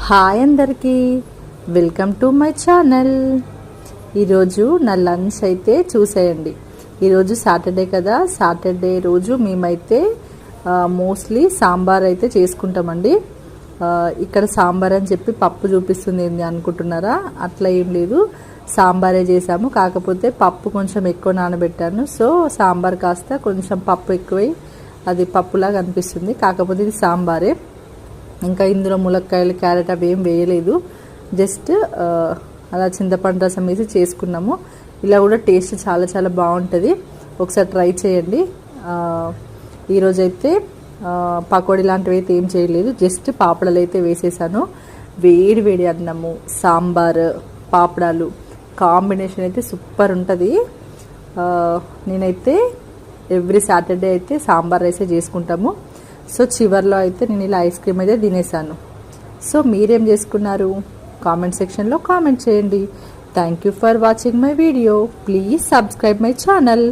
Hi అందరికీ, welcome to my channel. ఈరోజు నా లంచ్ అయితే చూసేయండి. ఈరోజు సాటర్డే కదా, సాటర్డే రోజు మేమైతే మోస్ట్లీ సాంబార్ అయితే చేసుకుంటామండి. ఇక్కడ సాంబార్ అని చెప్పి పప్పు చూపిస్తుంది ఏంది అనుకుంటున్నారా? అట్లా ఏం లేదు, సాంబారే చేసాము. కాకపోతే పప్పు కొంచెం ఎక్కువ నానబెట్టాను, సో సాంబార్ కాస్త కొంచెం పప్పు ఎక్కువై అది పప్పులాగా అనిపిస్తుంది. కాకపోతే ఇది సాంబారే. ఇంకా ఇందులో ములక్కాయలు, క్యారెట్ అవి ఏం వేయలేదు. జస్ట్ అలా చింతపండు రసం వేసి చేసుకున్నాము. ఇలా కూడా టేస్ట్ చాలా చాలా బాగుంటుంది, ఒకసారి ట్రై చేయండి. ఈరోజైతే పకోడీ లాంటివి అయితే ఏం చేయలేదు, జస్ట్ పాపడాలు అయితే వేసేసాను. వేడి వేడి అన్నము, సాంబార్, పాపడాలు కాంబినేషన్ అయితే సూపర్ ఉంటుంది. నేనైతే ఎవ్రీ సాటర్డే అయితే సాంబార్ రైసే చేసుకుంటాము. సో చివర్లో అయితే నేను ఇలా ఐస్ క్రీమ్ అయితే తినేసాను. సో మీరేం చేసుకున్నారు? కామెంట్ సెక్షన్లో కామెంట్ చేయండి. Thank you for watching my video. Please subscribe my channel.